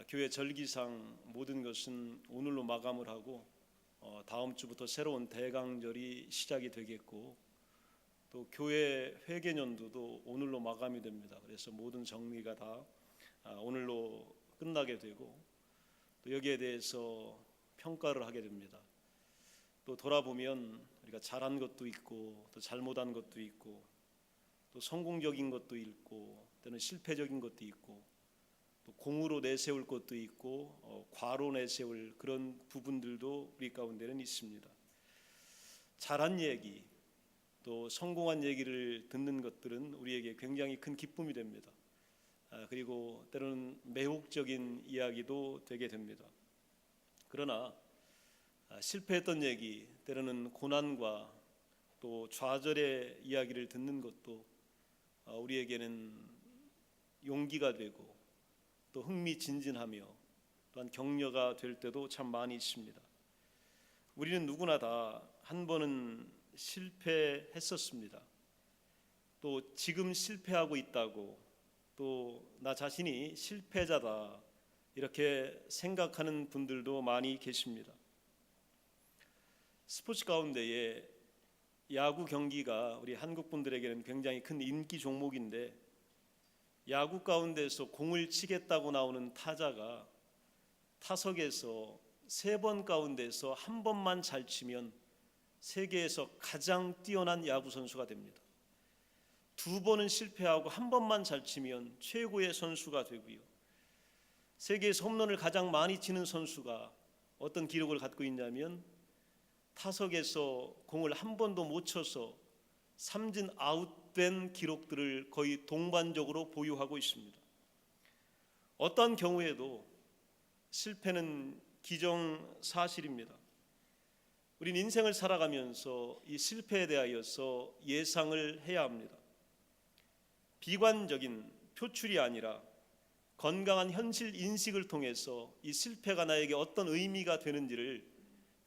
교회 절기상 모든 것은 오늘로 마감을 하고 다음 주부터 새로운 대강절이 시작이 되겠고, 또 교회 회개년도도 오늘로 마감이 됩니다. 그래서 모든 정리가 다 오늘로 끝나게 되고, 또 여기에 대해서 평가를 하게 됩니다. 또 돌아보면 우리가 잘한 것도 있고 또 잘못한 것도 있고 또 성공적인 것도 있고 또는 실패적인 것도 있고 또 공으로 내세울 것도 있고 과로 내세울 그런 부분들도 우리 가운데는 있습니다. 잘한 얘기 또 성공한 얘기를 듣는 것들은 우리에게 굉장히 큰 기쁨이 됩니다. 그리고 때로는 매혹적인 이야기도 되게 됩니다. 그러나 실패했던 얘기, 때로는 고난과 또 좌절의 이야기를 듣는 것도 우리에게는 용기가 되고 또 흥미진진하며 또한 격려가 될 때도 참 많이 있습니다. 우리는 누구나 다 한 번은 실패했었습니다. 또 지금 실패하고 있다고, 또 나 자신이 실패자다 이렇게 생각하는 분들도 많이 계십니다. 스포츠 가운데에 야구 경기가 우리 한국 분들에게는 굉장히 큰 인기 종목인데, 야구 가운데서 공을 치겠다고 나오는 타자가 타석에서 3번 가운데서 1번만 잘 치면 세계에서 가장 뛰어난 야구 선수가 됩니다. 2번은 실패하고 1번만 잘 치면 최고의 선수가 되고요. 세계에서 홈런을 가장 많이 치는 선수가 어떤 기록을 갖고 있냐면, 타석에서 공을 한 번도 못 쳐서 삼진 아웃된 기록들을 거의 동반적으로 보유하고 있습니다. 어떤 경우에도 실패는 기정사실입니다. 우린 인생을 살아가면서 이 실패에 대하여서 예상을 해야 합니다. 비관적인 표출이 아니라 건강한 현실 인식을 통해서 이 실패가 나에게 어떤 의미가 되는지를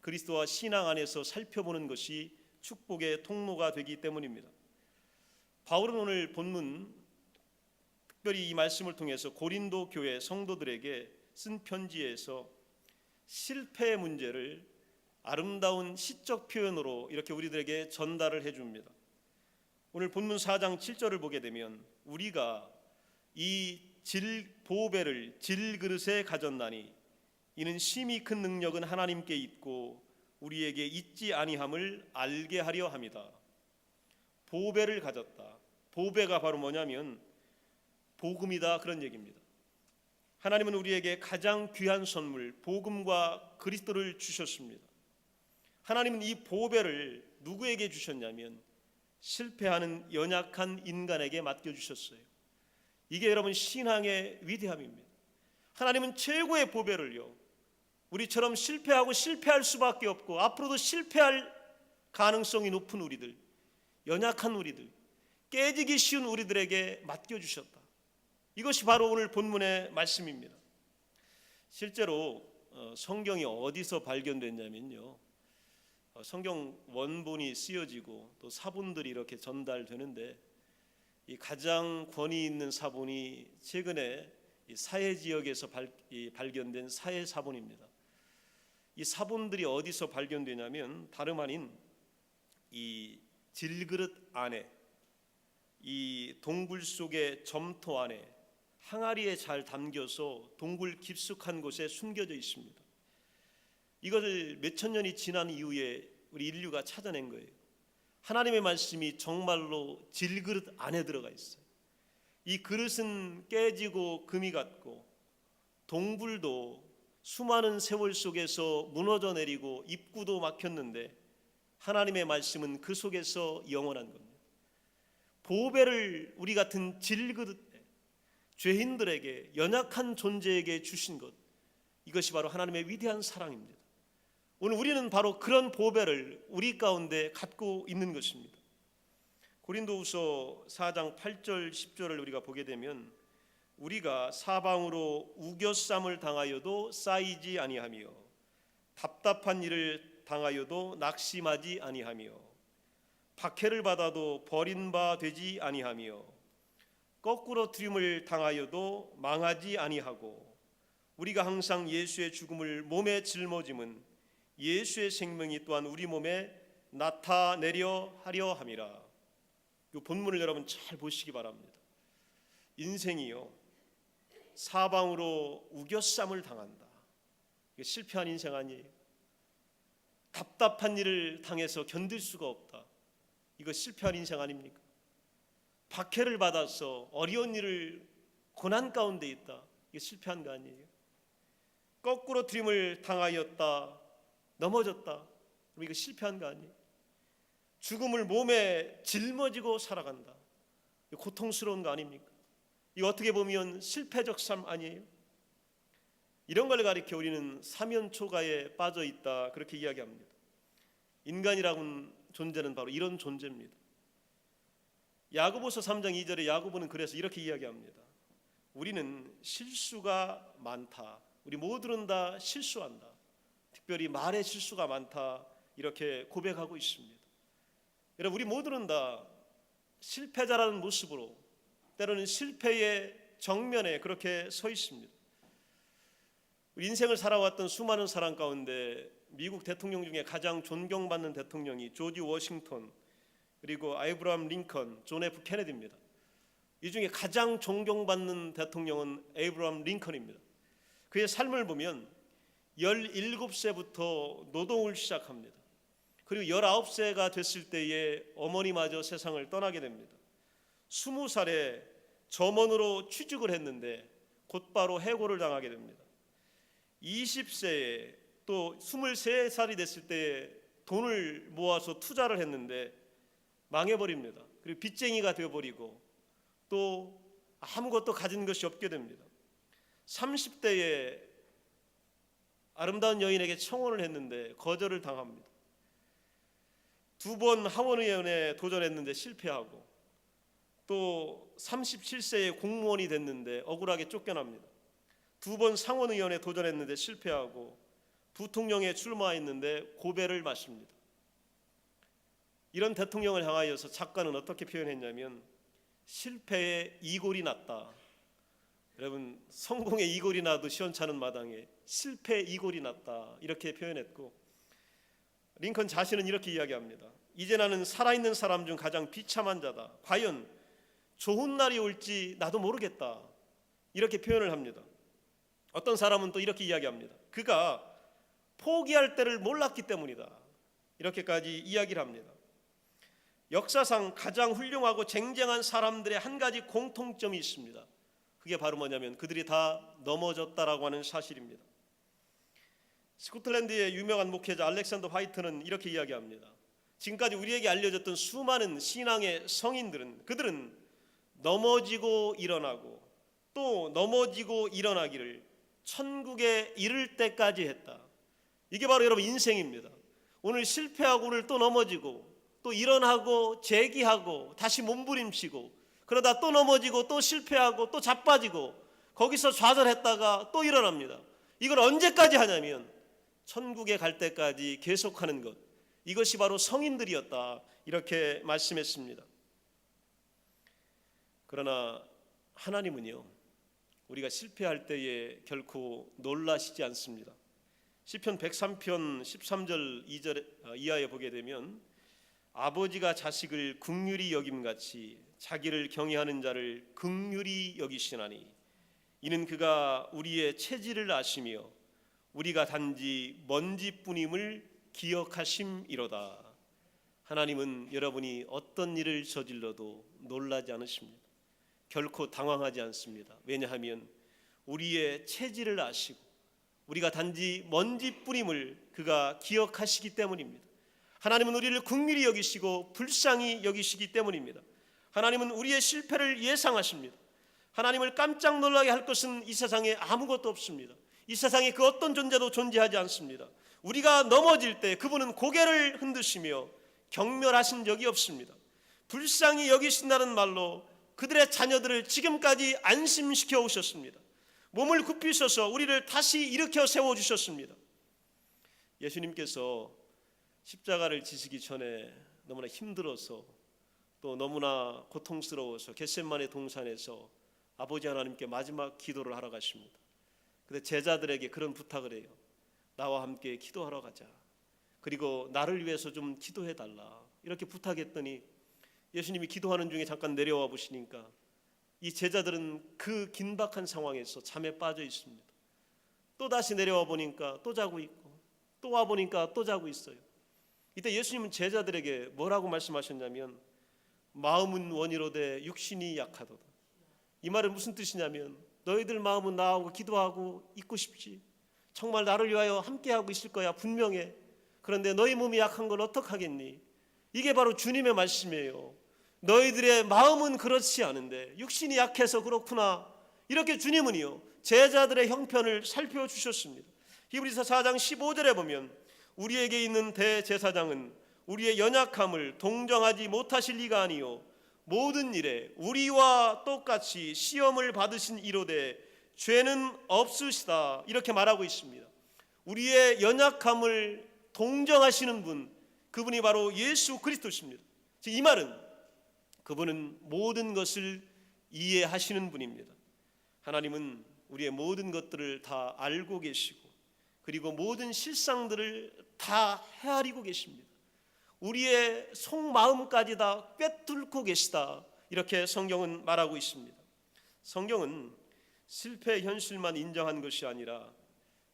그리스도와 신앙 안에서 살펴보는 것이 축복의 통로가 되기 때문입니다. 바울은 오늘 본문, 특별히 이 말씀을 통해서 고린도 교회 성도들에게 쓴 편지에서 실패의 문제를 아름다운 시적 표현으로 이렇게 우리들에게 전달을 해줍니다. 오늘 본문 4장 7절을 보게 되면, 우리가 이 보배를 질그릇에 가졌나니 이는 심히 큰 능력은 하나님께 있고 우리에게 있지 아니함을 알게 하려 함이다. 보배를 가졌다. 보배가 바로 뭐냐면 복음이다, 그런 얘기입니다. 하나님은 우리에게 가장 귀한 선물 복음과 그리스도를 주셨습니다. 하나님은 이 보배를 누구에게 주셨냐면 실패하는 연약한 인간에게 맡겨주셨어요. 이게 여러분 신앙의 위대함입니다. 하나님은 최고의 보배를요, 우리처럼 실패하고 실패할 수밖에 없고 앞으로도 실패할 가능성이 높은 우리들, 연약한 우리들, 깨지기 쉬운 우리들에게 맡겨주셨다. 이것이 바로 오늘 본문의 말씀입니다. 실제로 성경이 어디서 발견됐냐면요, 성경 원본이 쓰여지고 또 사본들이 이렇게 전달되는데, 이 가장 권위 있는 사본이 최근에 이 사해 지역에서 발견된 사해 사본입니다. 이 사본들이 어디서 발견되냐면 다름 아닌 이 질그릇 안에, 이 동굴 속의 점토 안에 항아리에 잘 담겨서 동굴 깊숙한 곳에 숨겨져 있습니다. 이것을 몇천 년이 지난 이후에 우리 인류가 찾아낸 거예요. 하나님의 말씀이 정말로 질그릇 안에 들어가 있어요. 이 그릇은 깨지고 금이 같고 동굴도 수많은 세월 속에서 무너져 내리고 입구도 막혔는데 하나님의 말씀은 그 속에서 영원한 겁니다. 보배를 우리 같은 질그릇에, 죄인들에게, 연약한 존재에게 주신 것, 이것이 바로 하나님의 위대한 사랑입니다. 오늘 우리는 바로 그런 보배를 우리 가운데 갖고 있는 것입니다. 고린도후서 4장 8절 10절을 우리가 보게 되면, 우리가 사방으로 우겨쌈을 당하여도 쌓이지 아니하며 답답한 일을 당하여도 낙심하지 아니하며 박해를 받아도 버린 바 되지 아니하며 거꾸로 트림을 당하여도 망하지 아니하고 우리가 항상 예수의 죽음을 몸에 짊어짐은 예수의 생명이 또한 우리 몸에 나타내려 하려 함이라. 이 본문을 여러분 잘 보시기 바랍니다. 인생이요, 사방으로 우겨쌈을 당한다. 이게 실패한 인생 아니에요. 답답한 일을 당해서 견딜 수가 없다. 이거 실패한 인생 아닙니까? 박해를 받아서 어려운 일을 고난 가운데 있다. 이게 실패한 거 아니에요? 거꾸로 들임을 당하였다. 넘어졌다. 그럼 이거 실패한 거 아니에요? 죽음을 몸에 짊어지고 살아간다. 이거 고통스러운 거 아닙니까? 이거 어떻게 보면 실패적 삶 아니에요? 이런 걸 가리켜 우리는 사면초가에 빠져 있다, 그렇게 이야기합니다. 인간이라는 존재는 바로 이런 존재입니다. 야고보서 3장 2절에 야고보는 그래서 이렇게 이야기합니다. 우리는 실수가 많다. 우리 모두는 다 실수한다. 특별히 말에 실수가 많다. 이렇게 고백하고 있습니다. 여러분, 우리 모두는 다 실패자라는 모습으로 때로는 실패의 정면에 그렇게 서 있습니다. 우리 인생을 살아왔던 수많은 사람 가운데 미국 대통령 중에 가장 존경받는 대통령이 조지 워싱턴, 그리고 아브라함 링컨, 존 F 케네디입니다. 이 중에 가장 존경받는 대통령은 아브라함 링컨입니다. 그의 삶을 보면 17세부터 노동을 시작합니다. 그리고 19세가 됐을 때에 어머니마저 세상을 떠나게 됩니다. 20살에 점원으로 취직을 했는데 곧바로 해고를 당하게 됩니다. 20세에 또 23살이 됐을 때 돈을 모아서 투자를 했는데 망해버립니다. 그리고 빚쟁이가 되어버리고 또 아무것도 가진 것이 없게 됩니다. 30대에 아름다운 여인에게 청혼을 했는데 거절을 당합니다. 2번 하원의원에 도전했는데 실패하고 또 37세에 공무원이 됐는데 억울하게 쫓겨납니다. 2번 상원의원에 도전했는데 실패하고 부통령에 출마했는데 고배를 맞습니다. 이런 대통령을 향하여서 작가는 어떻게 표현했냐면 실패의 이골이 났다. 여러분, 성공의 이골이 나도 시원찮은 마당에 실패의 이골이 났다, 이렇게 표현했고, 링컨 자신은 이렇게 이야기합니다. 이제 나는 살아있는 사람 중 가장 비참한 자다. 과연 좋은 날이 올지 나도 모르겠다, 이렇게 표현을 합니다. 어떤 사람은 또 이렇게 이야기합니다. 그가 포기할 때를 몰랐기 때문이다, 이렇게까지 이야기를 합니다. 역사상 가장 훌륭하고 쟁쟁한 사람들의 한 가지 공통점이 있습니다. 그게 바로 뭐냐면 그들이 다 넘어졌다라고 하는 사실입니다. 스코틀랜드의 유명한 목회자 알렉산더 화이트는 이렇게 이야기합니다. 지금까지 우리에게 알려졌던 수많은 신앙의 성인들은 그들은 넘어지고 일어나고 또 넘어지고 일어나기를 천국에 이를 때까지 했다. 이게 바로 여러분 인생입니다. 오늘 실패하고 오늘 또 넘어지고 또 일어나고 재기하고 다시 몸부림치고 그러다 또 넘어지고 또 실패하고 또 자빠지고 거기서 좌절했다가 또 일어납니다. 이걸 언제까지 하냐면 천국에 갈 때까지 계속하는 것, 이것이 바로 성인들이었다, 이렇게 말씀했습니다. 그러나 하나님은요, 우리가 실패할 때에 결코 놀라시지 않습니다. 시편 103편 13절 2절 이하에 보게 되면 아버지가 자식을 긍휼히 여김같이 자기를 경외하는 자를 긍휼히 여기시나니 이는 그가 우리의 체질을 아시며 우리가 단지 먼지뿐임을 기억하심이로다. 하나님은 여러분이 어떤 일을 저질러도 놀라지 않으십니다. 결코 당황하지 않습니다. 왜냐하면 우리의 체질을 아시고 우리가 단지 먼지뿐임을 그가 기억하시기 때문입니다. 하나님은 우리를 긍휼히 여기시고 불쌍히 여기시기 때문입니다. 하나님은 우리의 실패를 예상하십니다. 하나님을 깜짝 놀라게 할 것은 이 세상에 아무것도 없습니다. 이 세상에 그 어떤 존재도 존재하지 않습니다. 우리가 넘어질 때 그분은 고개를 흔드시며 경멸하신 적이 없습니다. 불쌍히 여기신다는 말로 그들의 자녀들을 지금까지 안심시켜 오셨습니다. 몸을 굽히셔서 우리를 다시 일으켜 세워주셨습니다. 예수님께서 십자가를 지시기 전에 너무나 힘들어서 또 너무나 고통스러워서 겟세마네 동산에서 아버지 하나님께 마지막 기도를 하러 가십니다. 근데 제자들에게 그런 부탁을 해요. 나와 함께 기도하러 가자. 그리고 나를 위해서 좀 기도해 달라. 이렇게 부탁했더니 예수님이 기도하는 중에 잠깐 내려와 보시니까 이 제자들은 그 긴박한 상황에서 잠에 빠져 있습니다. 또 다시 내려와 보니까 또 자고 있고, 또 와 보니까 또 자고 있어요. 이때 예수님은 제자들에게 뭐라고 말씀하셨냐면, 마음은 원이로되 육신이 약하도다. 이 말은 무슨 뜻이냐면, 너희들 마음은 나하고 기도하고 있고 싶지, 정말 나를 위하여 함께하고 있을 거야, 분명해. 그런데 너희 몸이 약한 걸 어떡하겠니? 이게 바로 주님의 말씀이에요. 너희들의 마음은 그렇지 않은데 육신이 약해서 그렇구나. 이렇게 주님은요 제자들의 형편을 살펴주셨습니다. 히브리서 4장 15절에 보면, 우리에게 있는 대제사장은 우리의 연약함을 동정하지 못하실 리가 아니요 모든 일에 우리와 똑같이 시험을 받으신 이로되 죄는 없으시다. 이렇게 말하고 있습니다. 우리의 연약함을 동정하시는 분, 그분이 바로 예수 그리스도십니다. 즉 이 말은 그분은 모든 것을 이해하시는 분입니다. 하나님은 우리의 모든 것들을 다 알고 계시고, 그리고 모든 실상들을 다 헤아리고 계십니다. 우리의 속마음까지 다 꿰뚫고 계시다. 이렇게 성경은 말하고 있습니다. 성경은 실패의 현실만 인정한 것이 아니라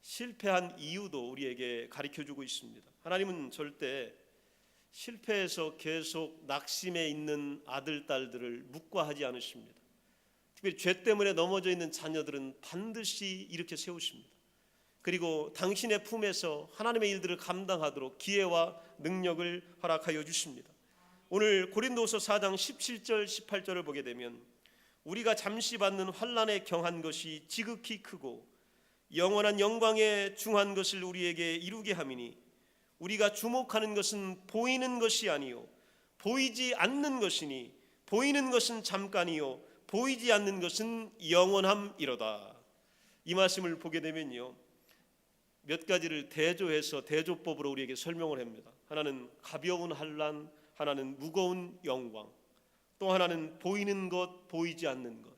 실패한 이유도 우리에게 가르쳐주고 있습니다. 하나님은 절대 실패해서 계속 낙심해 있는 아들, 딸들을 묵과하지 않으십니다. 특별히 죄 때문에 넘어져 있는 자녀들은 반드시 일으켜 세우십니다. 그리고 당신의 품에서 하나님의 일들을 감당하도록 기회와 능력을 허락하여 주십니다. 오늘 고린도서 4장 17절 18절을 보게 되면, 우리가 잠시 받는 환난에 경한 것이 지극히 크고 영원한 영광에 중한 것을 우리에게 이루게 함이니, 우리가 주목하는 것은 보이는 것이 아니요 보이지 않는 것이니, 보이는 것은 잠깐이요 보이지 않는 것은 영원함이로다. 이 말씀을 보게 되면요 몇 가지를 대조해서 대조법으로 우리에게 설명을 합니다. 하나는 가벼운 환난, 하나는 무거운 영광, 또 하나는 보이는 것, 보이지 않는 것,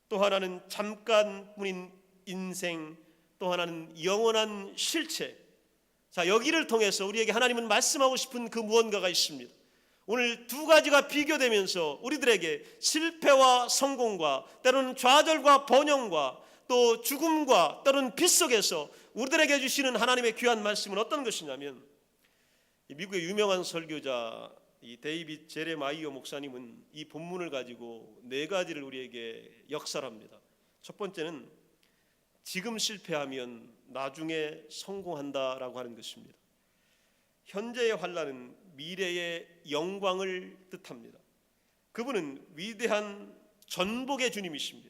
또 하나는 잠깐뿐인 인생, 또 하나는 영원한 실체. 자, 여기를 통해서 우리에게 하나님은 말씀하고 싶은 그 무언가가 있습니다. 오늘 두 가지가 비교되면서 우리들에게 실패와 성공과 때로는 좌절과 번영과 또 죽음과 때로는 빛 속에서 우리들에게 주시는 하나님의 귀한 말씀은 어떤 것이냐면, 미국의 유명한 설교자 이 데이빗 제레마이어 목사님은 이 본문을 가지고 네 가지를 우리에게 역설합니다. 첫 번째는 지금 실패하면 나중에 성공한다라고 하는 것입니다. 현재의 환난은 미래의 영광을 뜻합니다. 그분은 위대한 전복의 주님이십니다.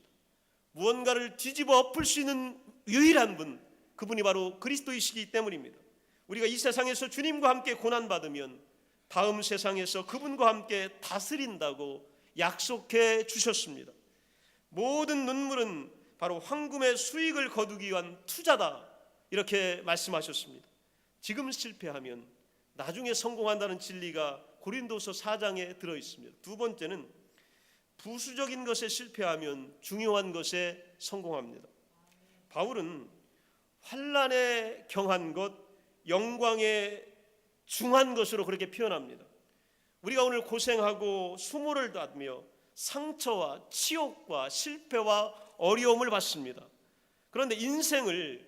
무언가를 뒤집어 엎을 수 있는 유일한 분, 그분이 바로 그리스도이시기 때문입니다. 우리가 이 세상에서 주님과 함께 고난받으면 다음 세상에서 그분과 함께 다스린다고 약속해 주셨습니다. 모든 눈물은 바로 황금의 수익을 거두기 위한 투자다, 이렇게 말씀하셨습니다. 지금 실패하면 나중에 성공한다는 진리가 고린도서 4장에 들어있습니다. 두 번째는 부수적인 것에 실패하면 중요한 것에 성공합니다. 바울은 환난에 경한 것, 영광에 중한 것으로 그렇게 표현합니다. 우리가 오늘 고생하고 수모를 받으며 상처와 치욕과 실패와 어려움을 받습니다. 그런데 인생을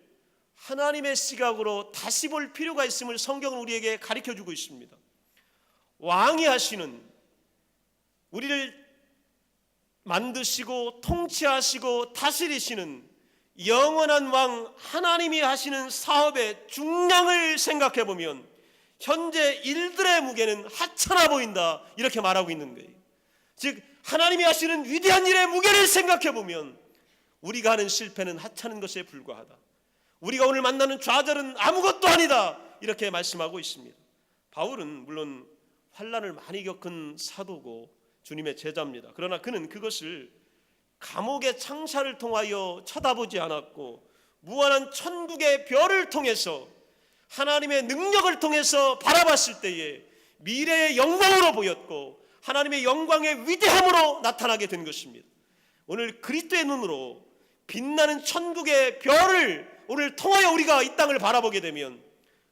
하나님의 시각으로 다시 볼 필요가 있음을 성경은 우리에게 가르쳐주고 있습니다. 왕이 하시는, 우리를 만드시고 통치하시고 다스리시는 영원한 왕 하나님이 하시는 사업의 중량을 생각해 보면 현재 일들의 무게는 하찮아 보인다, 이렇게 말하고 있는 거예요. 즉 하나님이 하시는 위대한 일의 무게를 생각해 보면 우리가 하는 실패는 하찮은 것에 불과하다, 우리가 오늘 만나는 좌절은 아무것도 아니다, 이렇게 말씀하고 있습니다. 바울은 물론 환난을 많이 겪은 사도고 주님의 제자입니다. 그러나 그는 그것을 감옥의 창살을 통하여 쳐다보지 않았고 무한한 천국의 별을 통해서 하나님의 능력을 통해서 바라봤을 때에 미래의 영광으로 보였고 하나님의 영광의 위대함으로 나타나게 된 것입니다. 오늘 그리스도의 눈으로 빛나는 천국의 별을 오늘 통하여 우리가 이 땅을 바라보게 되면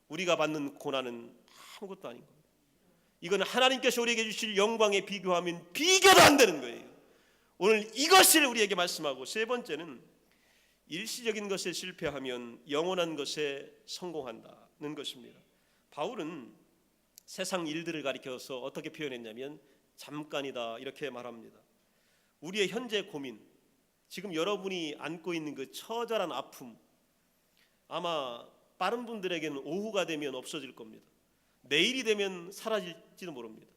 우리가 받는 고난은 아무것도 아닌 겁니다. 이건 하나님께서 우리에게 주실 영광에 비교하면 비교도 안 되는 거예요. 오늘 이것을 우리에게 말씀하고, 세 번째는 일시적인 것에 실패하면 영원한 것에 성공한다는 것입니다. 바울은 세상 일들을 가리켜서 어떻게 표현했냐면 잠깐이다 이렇게 말합니다. 우리의 현재 고민, 지금 여러분이 안고 있는 그 처절한 아픔, 아마 빠른 분들에게는 오후가 되면 없어질 겁니다. 내일이 되면 사라질지도 모릅니다.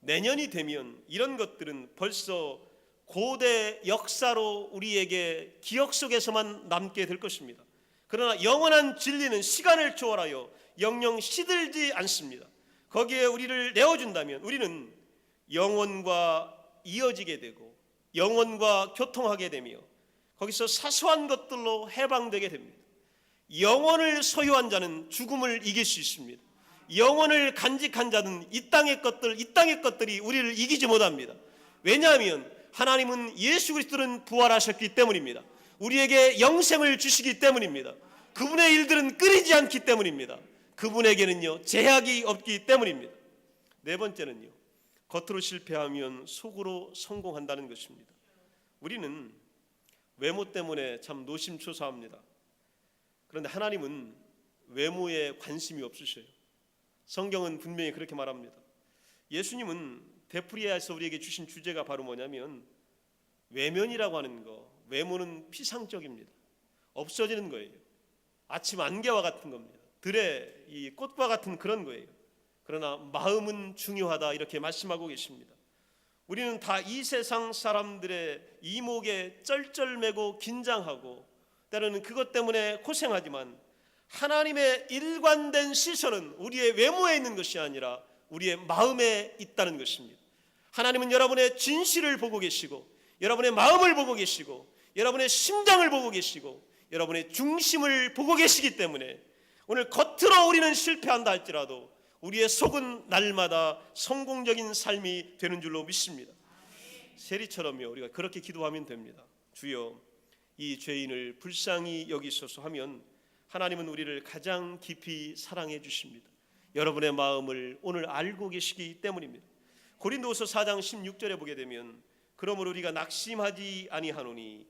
내년이 되면 이런 것들은 벌써 고대 역사로 우리에게 기억 속에서만 남게 될 것입니다. 그러나 영원한 진리는 시간을 초월하여 영영 시들지 않습니다. 거기에 우리를 내어준다면 우리는 영원과 이어지게 되고 영원과 교통하게 되며 거기서 사소한 것들로 해방되게 됩니다. 영원을 소유한 자는 죽음을 이길 수 있습니다. 영원을 간직한 자는 이 땅의 것들이 우리를 이기지 못합니다. 왜냐하면 하나님은 예수 그리스도는 부활하셨기 때문입니다. 우리에게 영생을 주시기 때문입니다. 그분의 일들은 끊이지 않기 때문입니다. 그분에게는요 제약이 없기 때문입니다. 네 번째는요, 겉으로 실패하면 속으로 성공한다는 것입니다. 우리는 외모 때문에 참 노심초사합니다. 그런데 하나님은 외모에 관심이 없으셔요. 성경은 분명히 그렇게 말합니다. 예수님은 데프리아에서 우리에게 주신 주제가 바로 뭐냐면 외면이라고 하는 거, 외모는 피상적입니다. 없어지는 거예요. 아침 안개와 같은 겁니다. 들의 이 꽃과 같은 그런 거예요. 그러나 마음은 중요하다 이렇게 말씀하고 계십니다. 우리는 다 이 세상 사람들의 이목에 쩔쩔매고 긴장하고 때로는 그것 때문에 고생하지만 하나님의 일관된 시선은 우리의 외모에 있는 것이 아니라 우리의 마음에 있다는 것입니다. 하나님은 여러분의 진실을 보고 계시고 여러분의 마음을 보고 계시고 여러분의 심장을 보고 계시고 여러분의 중심을 보고 계시기 때문에 오늘 겉으로 우리는 실패한다 할지라도 우리의 속은 날마다 성공적인 삶이 되는 줄로 믿습니다. 세리처럼요 우리가 그렇게 기도하면 됩니다. 주여 이 죄인을 불쌍히 여기소서 하면 하나님은 우리를 가장 깊이 사랑해 주십니다. 여러분의 마음을 오늘 알고 계시기 때문입니다. 고린도후서 4장 16절에 보게 되면 그러므로 우리가 낙심하지 아니하노니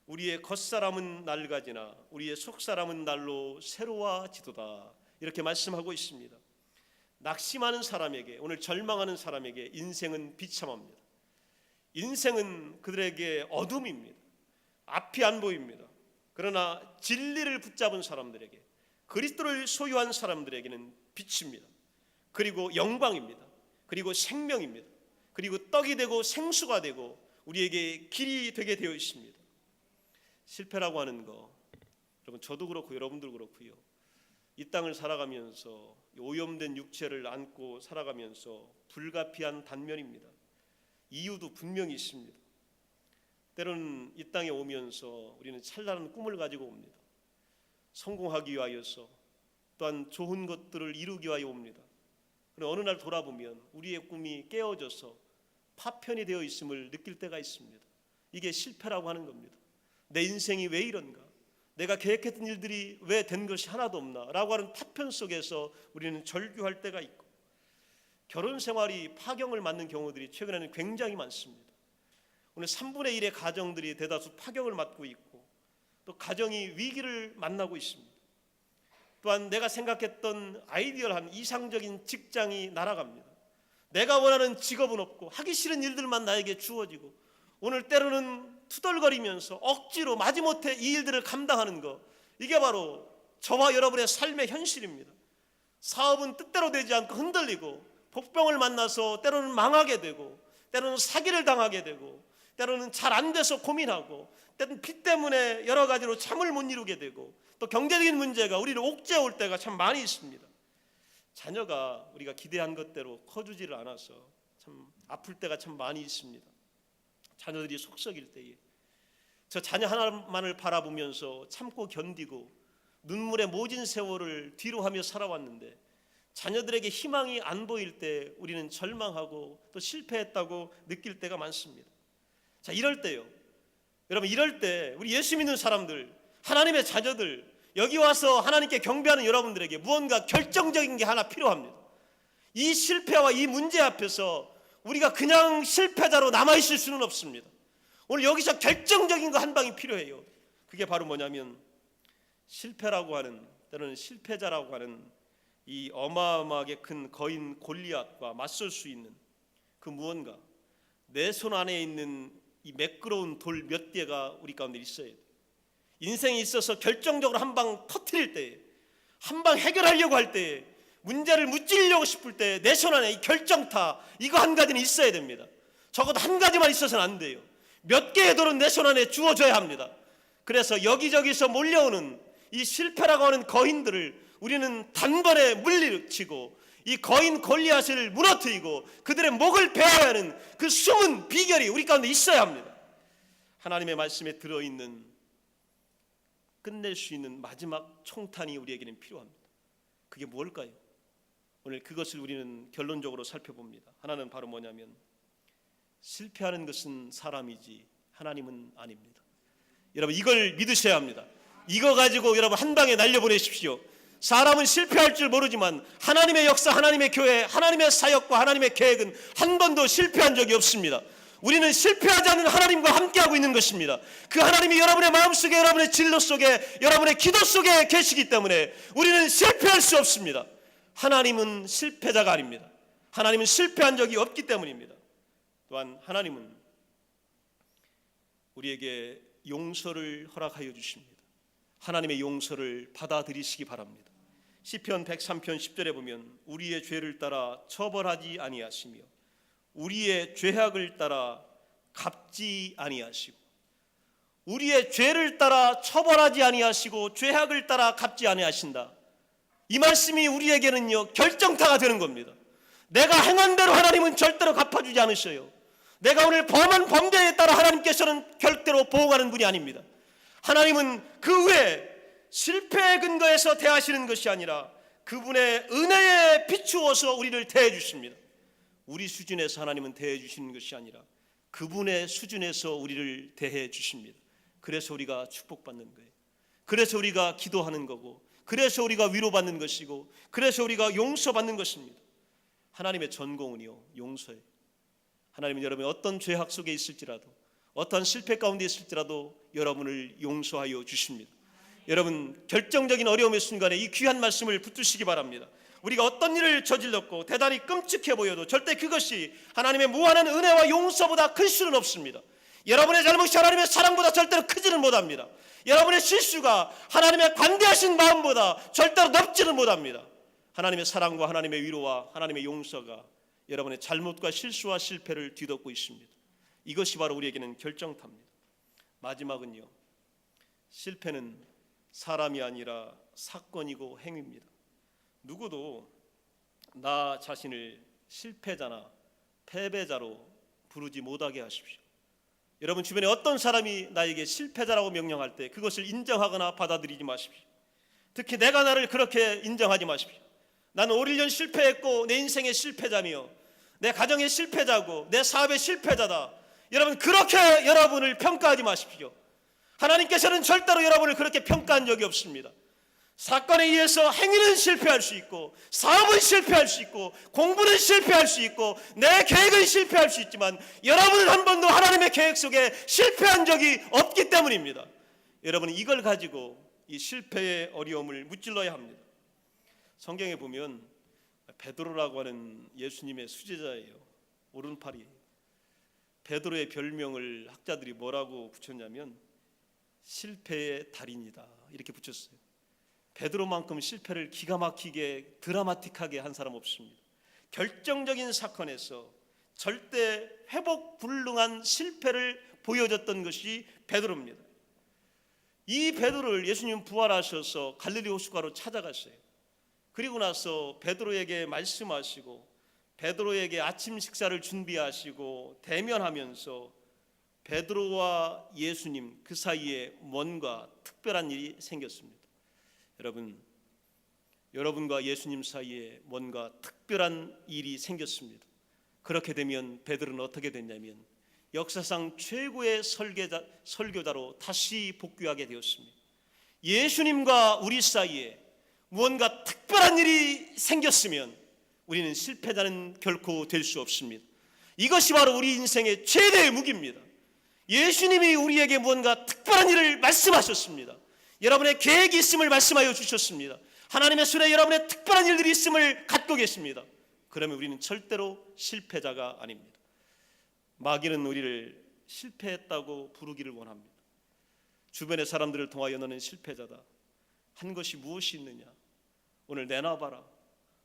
우리의 겉사람은 낡아지나 우리의 속사람은 날로 새로워지도다 이렇게 말씀하고 있습니다. 낙심하는 사람에게, 오늘 절망하는 사람에게 인생은 비참합니다. 인생은 그들에게 어둠입니다. 앞이 안 보입니다. 그러나 진리를 붙잡은 사람들에게, 그리스도를 소유한 사람들에게는 빛입니다. 그리고 영광입니다. 그리고 생명입니다. 그리고 떡이 되고 생수가 되고 우리에게 길이 되게 되어 있습니다. 실패라고 하는 거, 여러분 저도 그렇고 여러분도 그렇고요. 이 땅을 살아가면서 오염된 육체를 안고 살아가면서 불가피한 단면입니다. 이유도 분명히 있습니다. 때로는 이 땅에 오면서 우리는 찬란한 꿈을 가지고 옵니다. 성공하기 위하여서, 또한 좋은 것들을 이루기 위하여 옵니다. 그런데 어느 날 돌아보면 우리의 꿈이 깨어져서 파편이 되어 있음을 느낄 때가 있습니다. 이게 실패라고 하는 겁니다. 내 인생이 왜 이런가? 내가 계획했던 일들이 왜 된 것이 하나도 없나? 라고 하는 파편 속에서 우리는 절규할 때가 있고, 결혼 생활이 파경을 맞는 경우들이 최근에는 굉장히 많습니다. 오늘 3분의 1의 가정들이 대다수 파경을 맞고 있고 또 가정이 위기를 만나고 있습니다. 또한 내가 생각했던 아이디얼한 이상적인 직장이 날아갑니다. 내가 원하는 직업은 없고 하기 싫은 일들만 나에게 주어지고 오늘 때로는 투덜거리면서 억지로 마지못해 이 일들을 감당하는 것, 이게 바로 저와 여러분의 삶의 현실입니다. 사업은 뜻대로 되지 않고 흔들리고 복병을 만나서 때로는 망하게 되고 때로는 사기를 당하게 되고 때로는 잘 안 돼서 고민하고 때로는 빚 때문에 여러 가지로 잠을 못 이루게 되고 또 경제적인 문제가 우리를 옥죄올 때가 참 많이 있습니다. 자녀가 우리가 기대한 것대로 커주지를 않아서 참 아플 때가 참 많이 있습니다. 자녀들이 속썩일 때에 저 자녀 하나만을 바라보면서 참고 견디고 눈물의 모진 세월을 뒤로하며 살아왔는데 자녀들에게 희망이 안 보일 때 우리는 절망하고 또 실패했다고 느낄 때가 많습니다. 자, 이럴 때요, 여러분, 이럴 때 우리 예수 믿는 사람들, 하나님의 자녀들, 여기 와서 하나님께 경배하는 여러분들에게 무언가 결정적인 게 하나 필요합니다. 이 실패와 이 문제 앞에서 우리가 그냥 실패자로 남아있을 수는 없습니다. 오늘 여기서 결정적인 거 한 방이 필요해요. 그게 바로 뭐냐면, 실패라고 하는, 때로는 실패자라고 하는 이 어마어마하게 큰 거인 골리앗과 맞설 수 있는 그 무언가, 내 손 안에 있는 이 매끄러운 돌 몇 개가 우리 가운데 있어야 돼요. 인생에 있어서 결정적으로 한 방 터뜨릴 때에, 한 방 해결하려고 할 때에, 문제를 무찌르려고 싶을 때 내 손 안에 이 결정타, 이거 한 가지는 있어야 됩니다. 적어도 한 가지만 있어서는 안 돼요. 몇 개의 돌은 내 손 안에 주어져야 합니다. 그래서 여기저기서 몰려오는 이 실패라고 하는 거인들을 우리는 단번에 물리치고 이 거인 골리앗을 무너뜨리고 그들의 목을 베어야 하는 그 숨은 비결이 우리 가운데 있어야 합니다. 하나님의 말씀에 들어있는 끝낼 수 있는 마지막 총탄이 우리에게는 필요합니다. 그게 무엇일까요? 오늘 그것을 우리는 결론적으로 살펴봅니다. 하나는 바로 뭐냐면, 실패하는 것은 사람이지 하나님은 아닙니다. 여러분, 이걸 믿으셔야 합니다. 이거 가지고 여러분 한 방에 날려보내십시오. 사람은 실패할 줄 모르지만 하나님의 역사, 하나님의 교회, 하나님의 사역과 하나님의 계획은 한 번도 실패한 적이 없습니다. 우리는 실패하지 않는 하나님과 함께하고 있는 것입니다. 그 하나님이 여러분의 마음속에, 여러분의 진로 속에, 여러분의 기도 속에 계시기 때문에 우리는 실패할 수 없습니다. 하나님은 실패자가 아닙니다. 하나님은 실패한 적이 없기 때문입니다. 또한 하나님은 우리에게 용서를 허락하여 주십니다. 하나님의 용서를 받아들이시기 바랍니다. 시편 103편 10절에 보면, 우리의 죄를 따라 처벌하지 아니하시며 우리의 죄악을 따라 갚지 아니하시고, 우리의 죄를 따라 처벌하지 아니하시고 죄악을 따라 갚지 아니하신다. 이 말씀이 우리에게는요 결정타가 되는 겁니다. 내가 행한 대로 하나님은 절대로 갚아주지 않으셔요. 내가 오늘 범한 범죄에 따라 하나님께서는 절대로 보응하는 분이 아닙니다. 하나님은 그 외에 실패의 근거에서 대하시는 것이 아니라 그분의 은혜에 비추어서 우리를 대해 주십니다. 우리 수준에서 하나님은 대해 주시는 것이 아니라 그분의 수준에서 우리를 대해 주십니다. 그래서 우리가 축복받는 거예요. 그래서 우리가 기도하는 거고, 그래서 우리가 위로받는 것이고, 그래서 우리가 용서받는 것입니다. 하나님의 전공은요 용서예요. 하나님은 여러분이 어떤 죄악 속에 있을지라도, 어떤 실패 가운데 있을지라도 여러분을 용서하여 주십니다. 여러분, 결정적인 어려움의 순간에 이 귀한 말씀을 붙드시기 바랍니다. 우리가 어떤 일을 저질렀고 대단히 끔찍해 보여도 절대 그것이 하나님의 무한한 은혜와 용서보다 클 수는 없습니다. 여러분의 잘못이 하나님의 사랑보다 절대로 크지는 못합니다. 여러분의 실수가 하나님의 관대하신 마음보다 절대로 넓지는 못합니다. 하나님의 사랑과 하나님의 위로와 하나님의 용서가 여러분의 잘못과 실수와 실패를 뒤덮고 있습니다. 이것이 바로 우리에게는 결정타입니다. 마지막은요, 실패는 사람이 아니라 사건이고 행위입니다. 누구도 나 자신을 실패자나 패배자로 부르지 못하게 하십시오. 여러분 주변에 어떤 사람이 나에게 실패자라고 명령할 때 그것을 인정하거나 받아들이지 마십시오. 특히 내가 나를 그렇게 인정하지 마십시오. 나는 올 1년 실패했고 내 인생의 실패자며 내 가정의 실패자고 내 사업의 실패자다. 여러분 그렇게 여러분을 평가하지 마십시오. 하나님께서는 절대로 여러분을 그렇게 평가한 적이 없습니다. 사건에 의해서 행위는 실패할 수 있고, 사업은 실패할 수 있고, 공부는 실패할 수 있고, 내 계획은 실패할 수 있지만 여러분은 한 번도 하나님의 계획 속에 실패한 적이 없기 때문입니다. 여러분은 이걸 가지고 이 실패의 어려움을 무찔러야 합니다. 성경에 보면 베드로라고 하는 예수님의 수제자예요. 오른팔이에요. 베드로의 별명을 학자들이 뭐라고 붙였냐면 실패의 달인이다 이렇게 붙였어요. 베드로만큼 실패를 기가 막히게 드라마틱하게 한 사람 없습니다. 결정적인 사건에서 절대 회복 불능한 실패를 보여줬던 것이 베드로입니다. 이 베드로를 예수님 부활하셔서 갈릴리 호숫가로 찾아갔어요. 그리고 나서 베드로에게 말씀하시고 베드로에게 아침 식사를 준비하시고 대면하면서 베드로와 예수님 그 사이에 뭔가 특별한 일이 생겼습니다. 여러분과 예수님 사이에 뭔가 특별한 일이 생겼습니다. 그렇게 되면 베드로는 어떻게 됐냐면 역사상 최고의 설교자로 다시 복귀하게 되었습니다. 예수님과 우리 사이에 무언가 특별한 일이 생겼으면 우리는 실패자는 결코 될 수 없습니다. 이것이 바로 우리 인생의 최대의 무기입니다. 예수님이 우리에게 무언가 특별한 일을 말씀하셨습니다. 여러분의 계획이 있음을 말씀하여 주셨습니다. 하나님의 손에 여러분의 특별한 일들이 있음을 갖고 계십니다. 그러면 우리는 절대로 실패자가 아닙니다. 마귀는 우리를 실패했다고 부르기를 원합니다. 주변의 사람들을 통하여 너는 실패자다. 한 것이 무엇이 있느냐? 오늘 내놔봐라.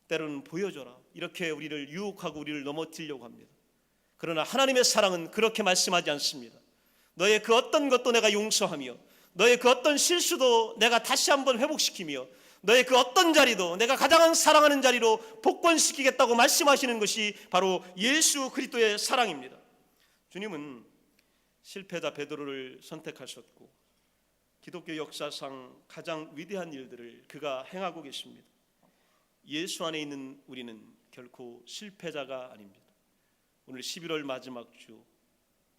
때로는 보여줘라. 이렇게 우리를 유혹하고 우리를 넘어뜨리려고 합니다. 그러나 하나님의 사랑은 그렇게 말씀하지 않습니다. 너의 그 어떤 것도 내가 용서하며 너의 그 어떤 실수도 내가 다시 한번 회복시키며 너의 그 어떤 자리도 내가 가장 사랑하는 자리로 복권시키겠다고 말씀하시는 것이 바로 예수 그리스도의 사랑입니다. 주님은 실패자 베드로를 선택하셨고 기독교 역사상 가장 위대한 일들을 그가 행하고 계십니다. 예수 안에 있는 우리는 결코 실패자가 아닙니다. 오늘 11월 마지막 주,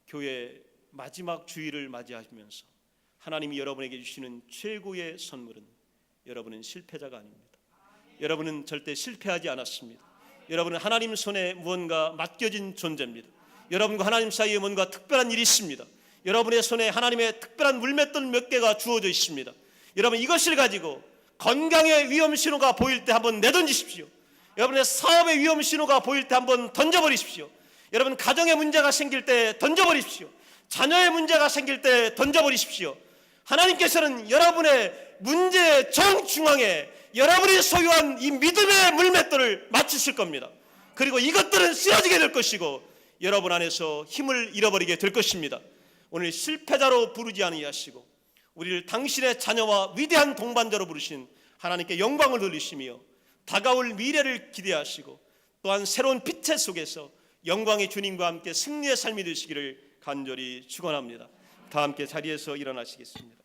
교회 마지막 주일을 맞이하시면서 하나님이 여러분에게 주시는 최고의 선물은 여러분은 실패자가 아닙니다. 여러분은 절대 실패하지 않았습니다. 여러분은 하나님 손에 무언가 맡겨진 존재입니다. 여러분과 하나님 사이에 뭔가 특별한 일이 있습니다. 여러분의 손에 하나님의 특별한 물맷돌 몇 개가 주어져 있습니다. 여러분 이것을 가지고 건강의 위험 신호가 보일 때 한번 내던지십시오. 여러분의 사업의 위험 신호가 보일 때 한번 던져버리십시오. 여러분 가정의 문제가 생길 때 던져버리십시오. 자녀의 문제가 생길 때 던져버리십시오. 하나님께서는 여러분의 문제의 정중앙에 여러분이 소유한 이 믿음의 물맷돌을 맞추실 겁니다. 그리고 이것들은 쓰러지게 될 것이고 여러분 안에서 힘을 잃어버리게 될 것입니다. 오늘 실패자로 부르지 아니하시고 우리를 당신의 자녀와 위대한 동반자로 부르신 하나님께 영광을 돌리시며 다가올 미래를 기대하시고 또한 새로운 빛의 속에서 영광의 주님과 함께 승리의 삶이 되시기를 간절히 축원합니다. 다 함께 자리에서 일어나시겠습니다.